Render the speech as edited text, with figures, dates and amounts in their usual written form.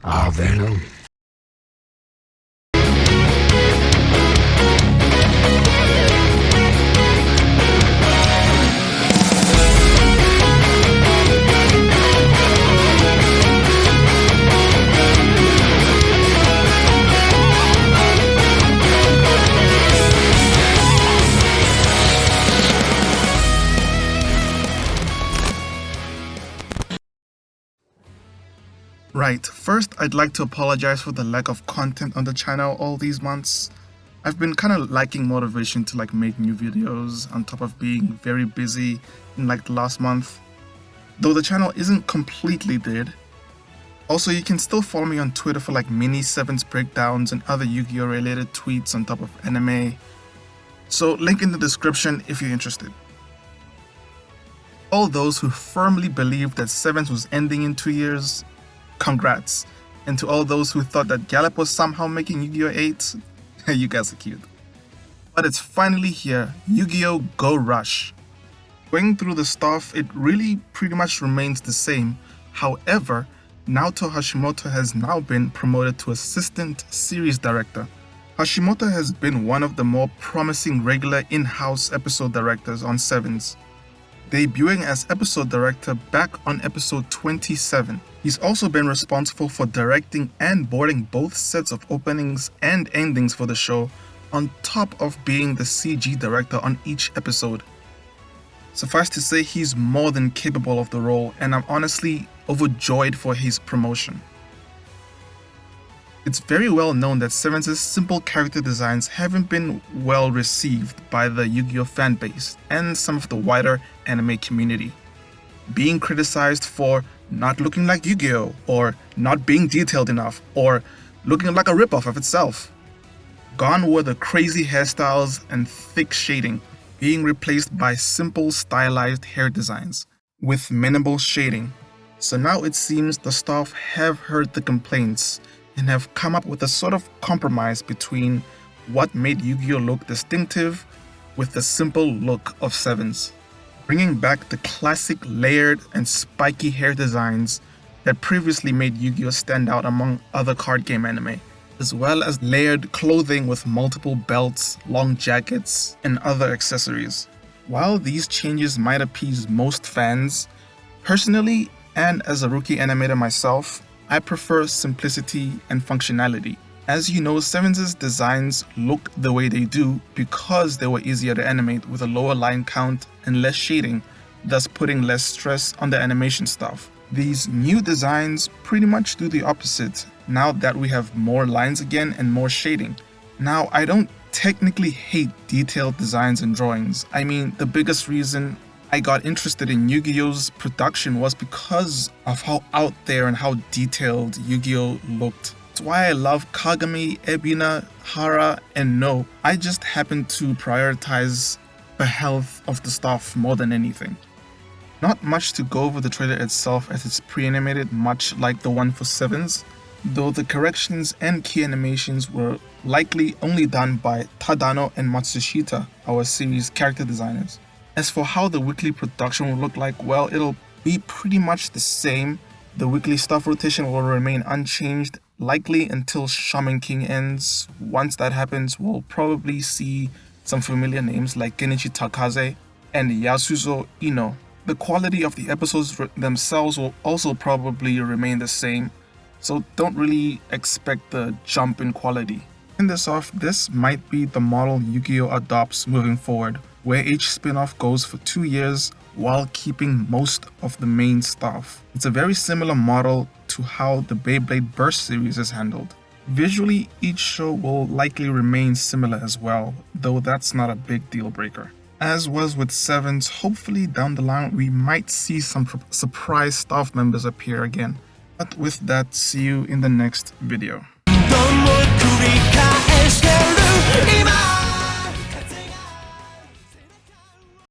Venom. Right, first I'd like to apologize for the lack of content on the channel all these months. I've been kind of lacking motivation to make new videos on top of being very busy in the last month. Though the channel isn't completely dead. Also, you can still follow me on Twitter for mini 7s breakdowns and other Yu-Gi-Oh related tweets on top of anime. So link in the description if you're interested. All those who firmly believed that 7s was ending in 2 years, congrats. And to all those who thought that Gallop was somehow making Yu-Gi-Oh 8, you guys are cute. But it's finally here, Yugioh Go Rush. Going through the stuff, it really pretty much remains the same. However, Naoto Hashimoto has now been promoted to Assistant Series Director. Hashimoto has been one of the more promising regular in-house episode directors on 7s, debuting as episode director back on episode 27. He's also been responsible for directing and boarding both sets of openings and endings for the show, on top of being the CG director on each episode. Suffice to say, he's more than capable of the role, and I'm honestly overjoyed for his promotion. It's very well known that 7's simple character designs haven't been well received by the Yu-Gi-Oh fanbase and some of the wider anime community, being criticized for not looking like Yu-Gi-Oh, or not being detailed enough, or looking like a ripoff of itself. Gone were the crazy hairstyles and thick shading, being replaced by simple stylized hair designs with minimal shading. So now it seems the staff have heard the complaints and have come up with a sort of compromise between what made Yu-Gi-Oh look distinctive with the simple look of 7's, bringing back the classic layered and spiky hair designs that previously made Yu-Gi-Oh stand out among other card game anime, as well as layered clothing with multiple belts, long jackets, and other accessories. While these changes might appease most fans, personally, and as a rookie animator myself, I prefer simplicity and functionality. As you know, 7's designs look the way they do because they were easier to animate with a lower line count and less shading, thus putting less stress on the animation staff. These new designs pretty much do the opposite now that we have more lines again and more shading. Now, I don't technically hate detailed designs and drawings. I mean, the biggest reason I got interested in Yu-Gi-Oh's production was because of how out there and how detailed Yu-Gi-Oh looked. That's why I love Kagami, Ebina, Hara, and No. I just happen to prioritize the health of the staff more than anything. Not much to go over the trailer itself, as it's pre-animated much like the one for 7's, though the corrections and key animations were likely only done by Tadano and Matsushita, our series character designers. As for how the weekly production will look like, well, it'll be pretty much the same. The weekly staff rotation will remain unchanged, likely until Shaman King ends. Once that happens, we'll probably see some familiar names like Genichi Takaze and Yasuzo Ino. The quality of the episodes themselves will also probably remain the same, so don't really expect the jump in quality. To end this off, this might be the model Yu-Gi-Oh adopts moving forward, where each spin-off goes for 2 years while keeping most of the main staff. It's a very similar model to how the Beyblade Burst series is handled. Visually, each show will likely remain similar as well, though that's not a big deal breaker. As was with 7's, hopefully down the line we might see some surprise staff members appear again. But with that, see you in the next video.